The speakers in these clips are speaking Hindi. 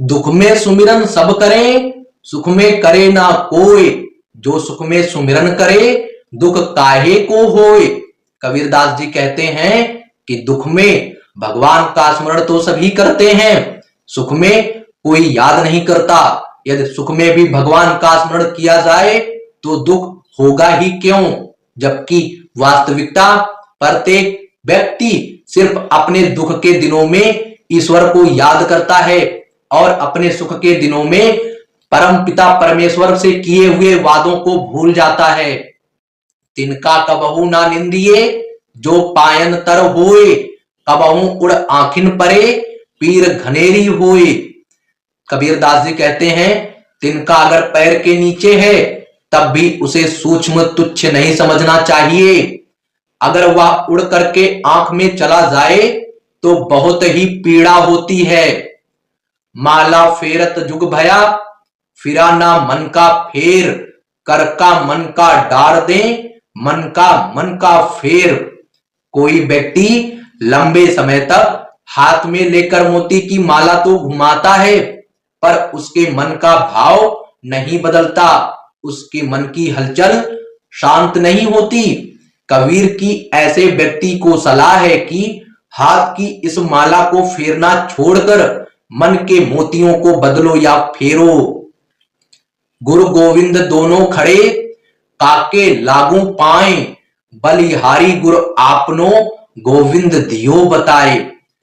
दुख में सुमिरन सब करें, सुख में करे ना कोई। जो सुख में सुमिरन करे, दुख काहे को होए। कबीरदास जी कहते हैं कि दुख में भगवान का स्मरण तो सभी करते हैं, सुख में कोई याद नहीं करता। यदि सुख में भी भगवान का स्मरण किया जाए तो दुख होगा ही क्यों, जबकि वास्तविकता प्रत्येक व्यक्ति सिर्फ अपने दुख के दिनों में ईश्वर को याद करता है और अपने सुख के दिनों में परम पिता परमेश्वर से किए हुए वादों को भूल जाता है। तिनका कबहू ना निंदिए, जो पायन तर होए। कबहू उड़ आखिन परे, पीर घनेरी होए। कबीरदास जी कहते हैं, तिनका अगर पैर के नीचे है तब भी उसे सूक्ष्म तुच्छ नहीं समझना चाहिए। अगर वह उड़ करके आंख में चला जाए तो बहुत ही पीड़ा होती है। माला फेरत जुग भया, फिरा ना मन का फेर। कर का मन का डार दे, मन का फेर। कोई व्यक्ति लंबे समय तक हाथ में लेकर मोती की माला तो घुमाता है, पर उसके मन का भाव नहीं बदलता, उसके मन की हलचल शांत नहीं होती। कबीर की ऐसे व्यक्ति को सलाह है कि हाथ की इस माला को फेरना छोड़कर मन के मोतियों को बदलो या फेरो। गुरु गोविंद दोनों खड़े, काके लागू पाए। बलिहारी गुरु आपनो, गोविंद दियो बताए।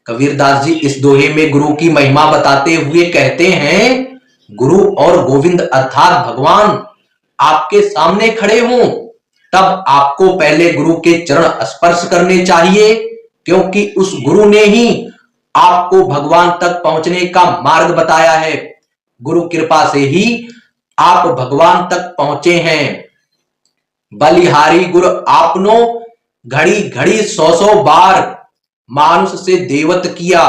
कबीरदास जी इस दोहे में गुरु की महिमा बताते हुए कहते हैं, गुरु और गोविंद अर्थात भगवान आपके सामने खड़े हों तब आपको पहले गुरु के चरण स्पर्श करने चाहिए, क्योंकि उस गुरु ने ही आपको भगवान तक पहुंचने का मार्ग बताया है। गुरु कृपा से ही आप भगवान तक पहुंचे हैं। बलिहारी गुरु आपनो, घड़ी घड़ी 100 बार। मानुष से देवत किया,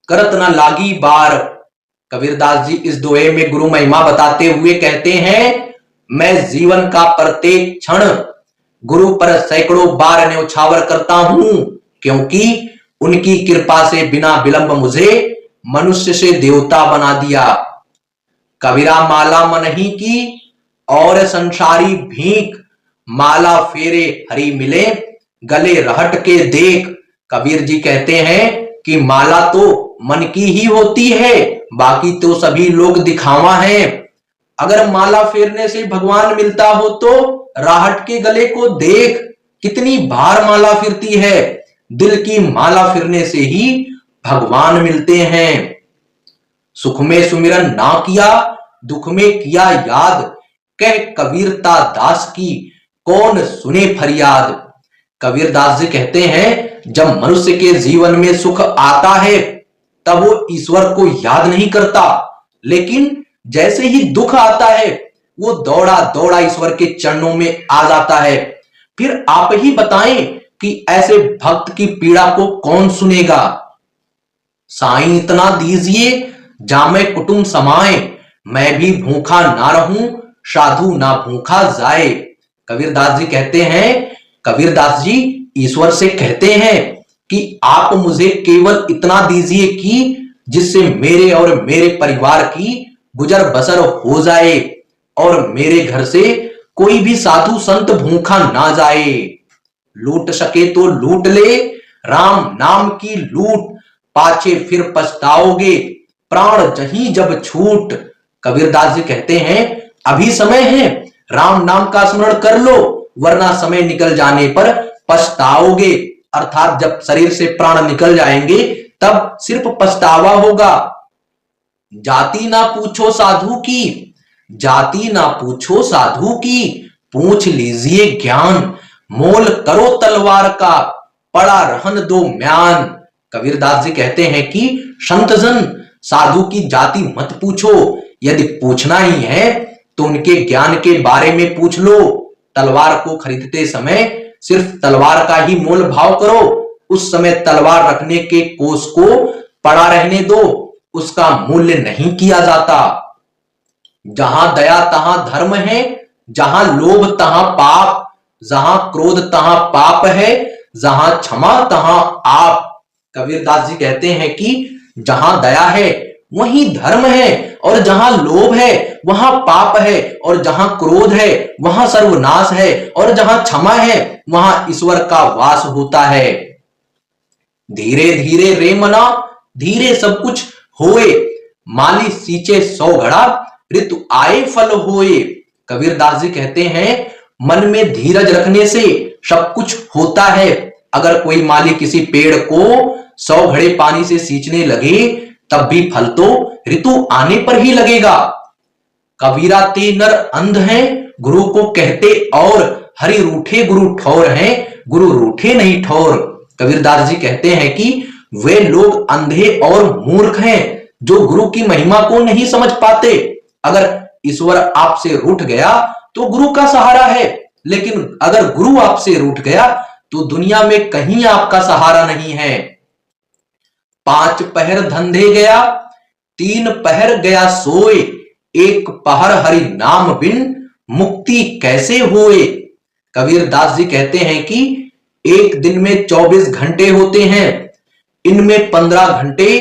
करत न लागी बार। कबीरदास जी इस दोहे में गुरु महिमा बताते हुए कहते हैं, मैं जीवन का प्रत्येक क्षण गुरु पर सैकड़ों बार न्यौछावर करता हूं, क्योंकि उनकी कृपा से बिना विलंब मुझे मनुष्य से देवता बना दिया। कबीरा माला मन ही की, और संसारी भीख। माला फेरे हरि मिले, गले रहट के देख। कबीर जी कहते हैं कि माला तो मन की ही होती है, बाकी तो सभी लोग दिखावा है। अगर माला फेरने से भगवान मिलता हो तो राहट के गले को देख, कितनी बार माला फिरती है। दिल की माला फिरने से ही भगवान मिलते हैं। सुख में सुमिरन ना किया, दुख में किया याद। कह कबीरता दास की, कौन सुने फरियाद। कबीरदास जी कहते हैं, जब मनुष्य के जीवन में सुख आता है तब वो ईश्वर को याद नहीं करता, लेकिन जैसे ही दुख आता है वो दौड़ा दौड़ा ईश्वर के चरणों में आ जाता है। फिर आप ही बताएं कि ऐसे भक्त की पीड़ा को कौन सुनेगा। साईं इतना दीजिए, जामे कुटुंब समाए। मैं भी भूखा ना रहूं, साधु ना भूखा जाए। कबीरदास जी कहते हैं, कबीरदास जी ईश्वर से कहते हैं कि आप मुझे केवल इतना दीजिए कि जिससे मेरे और मेरे परिवार की गुजर बसर हो जाए और मेरे घर से कोई भी साधु संत भूखा ना जाए। लूट सके तो लूट ले, राम नाम की लूट। पाछे फिर पछताओगे, प्राण जहीं जब छूट। कबीरदास जी कहते हैं, अभी समय है, राम नाम का स्मरण कर लो, वरना समय निकल जाने पर पछताओगे। अर्थात जब शरीर से प्राण निकल जाएंगे तब सिर्फ पछतावा होगा। जाति ना पूछो साधु की, जाति ना पूछो साधु की। पूछ लीजिए ज्ञान, मोल करो तलवार का, पड़ा रहन दो म्यान। कबीरदास जी कहते हैं कि संतजन साधु की जाति मत पूछो, यदि पूछना ही है तो उनके ज्ञान के बारे में पूछ लो। तलवार को खरीदते समय सिर्फ तलवार का ही मोल भाव करो, उस समय तलवार रखने के कोष को पड़ा रहने दो, उसका मूल्य नहीं किया जाता। जहां दया तहां धर्म है, जहां लोभ तहां पाप, जहां क्रोध तहां पाप है, जहां क्षमा तहां आप। कबीरदास जी कहते हैं कि जहां दया है वहीं धर्म है, और जहां लोभ है वहां पाप है, और जहां क्रोध है वहां सर्वनाश है, और जहां क्षमा है वहां ईश्वर का वास होता है। धीरे धीरे रे मना, धीरे सब कुछ होए, माली सींचे 100 घड़ा, ऋतु आए फल होए। कबीरदास जी कहते हैं मन में धीरज रखने से सब कुछ होता है। अगर कोई माली किसी पेड़ को 100 घड़े पानी से सींचने लगे तब भी फल तो ऋतु आने पर ही लगेगा। कबीरा ते नर अंध हैं, गुरु को कहते और, हरि रूठे गुरु ठौर हैं, गुरु रूठे नहीं ठौर। कबीरदास जी कहते हैं कि वे लोग अंधे और मूर्ख हैं जो गुरु की महिमा को नहीं समझ पाते। अगर ईश्वर आपसे रूठ गया तो गुरु का सहारा है, लेकिन अगर गुरु आपसे रूठ गया तो दुनिया में कहीं आपका सहारा नहीं है। 5 पहर धंधे गया, 3 पहर गया सोए, 1 पहर हरि नाम बिन मुक्ति कैसे होए। कबीरदास जी कहते हैं कि एक दिन में 24 घंटे होते हैं, इनमें 15 घंटे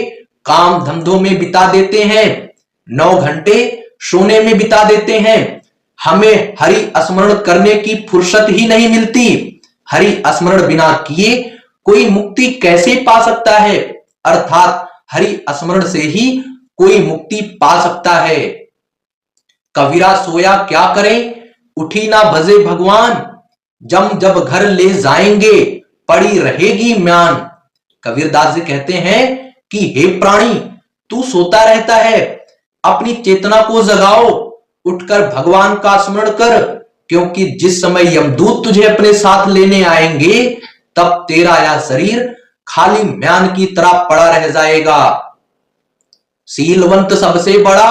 काम धंधों में बिता देते हैं, 9 घंटे सोने में बिता देते हैं। हमें हरि स्मरण करने की फुर्सत ही नहीं मिलती। हरि स्मरण बिना किए कोई मुक्ति कैसे पा सकता है, अर्थात हरि स्मरण से ही कोई मुक्ति पा सकता है। कबीरा सोया क्या करें, उठी ना भजे भगवान, जब घर ले जाएंगे पड़ी रहेगी म्यान। कबीरदास जी कहते हैं कि हे प्राणी, तू सोता रहता है, अपनी चेतना को जगाओ, उठकर भगवान का स्मरण कर, क्योंकि जिस समय यमदूत तुझे अपने साथ लेने आएंगे तब तेरा यह शरीर खाली म्यान की तरह पड़ा रह जाएगा। सीलवंत सबसे बड़ा,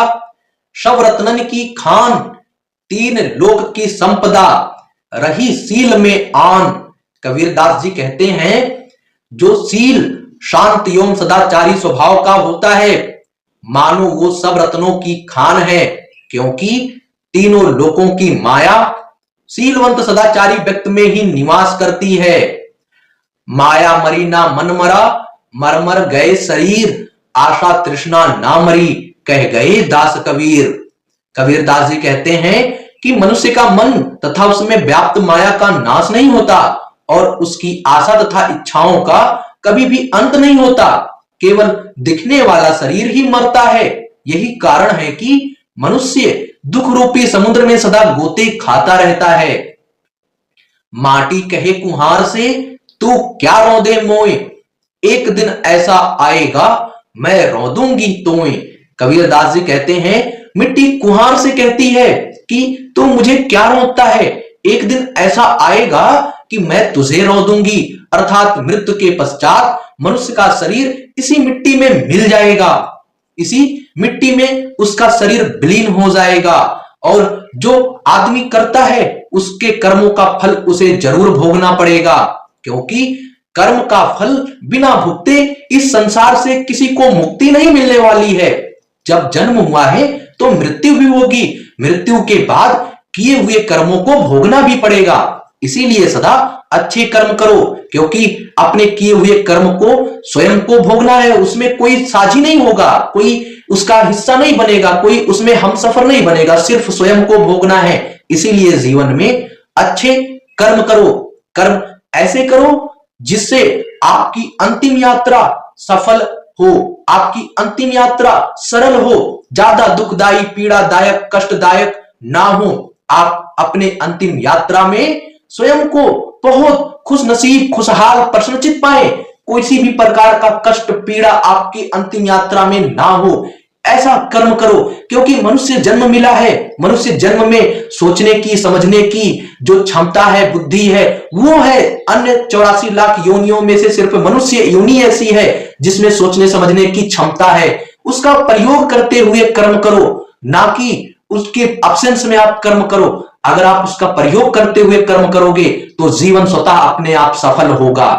शव रत्नन की खान, 3 लोक की संपदा रही सील में आन। कबीरदास जी कहते हैं जो सील शांत एवं सदाचारी स्वभाव का होता है, मानो वो सब रत्नों की खान है, क्योंकि तीनों लोकों की माया सीलवंत सदाचारी व्यक्ति में ही निवास करती है। माया मरी ना मन मरा, मर मर गए शरीर, आशा तृष्णा ना मरी, कह गए दास कबीर। कबीरदास जी कहते हैं कि मनुष्य का मन तथा उसमें व्याप्त माया का नाश नहीं होता, और उसकी आशा तथा इच्छाओं का कभी भी अंत नहीं होता, केवल दिखने वाला शरीर ही मरता है। यही कारण है कि मनुष्य दुख रूपी समुद्र में सदा गोते खाता रहता है। माटी कहे कुम्हार से, तू क्या रौंदे मोए, एक दिन ऐसा आएगा मैं रौंदूंगी तोए। कबीरदास जी कहते हैं मिट्टी कुम्हार से कहती है कि तू मुझे क्या रौंदता है, एक दिन ऐसा आएगा कि मैं तुझे रौंदूंगी, अर्थात मृत्यु के पश्चात मनुष्य का शरीर इसी मिट्टी में मिल जाएगा, इसी मिट्टी में उसका शरीर विलीन हो जाएगा, और जो आदमी करता है उसके कर्मों का फल उसे जरूर भोगना पड़ेगा, क्योंकि कर्म का फल बिना भुगते इस संसार से किसी को मुक्ति नहीं मिलने वाली है। जब जन्म हुआ है तो मृत्यु भी होगी, मृत्यु के बाद किए हुए कर्मों को भोगना भी पड़ेगा। इसीलिए सदा अच्छे कर्म करो, क्योंकि अपने किए हुए कर्म को स्वयं को भोगना है, उसमें कोई साझी नहीं होगा, कोई उसका हिस्सा नहीं बनेगा, कोई उसमें हमसफर नहीं बनेगा, सिर्फ स्वयं को भोगना है। इसीलिए जीवन में अच्छे कर्म करो, कर्म ऐसे करो जिससे आपकी अंतिम यात्रा सफल हो, आपकी अंतिम यात्रा सरल हो, ज्यादा दुखदायी पीड़ादायक कष्टदायक ना हो। आप अपने अंतिम यात्रा में स्वयं को बहुत खुश नसीब खुशहाल प्रसन्नचित पाए, किसी भी प्रकार का कष्ट पीड़ा आपकी अंतिम यात्रा में ना हो, ऐसा कर्म करो। क्योंकि मनुष्य जन्म मिला है, मनुष्य जन्म में सोचने की समझने की जो क्षमता है, बुद्धि है, वो है। अन्य 84 लाख योनियों में से सिर्फ मनुष्य योनि ऐसी है जिसमें सोचने समझने की क्षमता है। उसका प्रयोग करते हुए कर्म करो, ना कि उसके अब्सेंस में आप कर्म करो। अगर आप उसका प्रयोग करते हुए कर्म करोगे तो जीवन स्वतः अपने आप सफल होगा।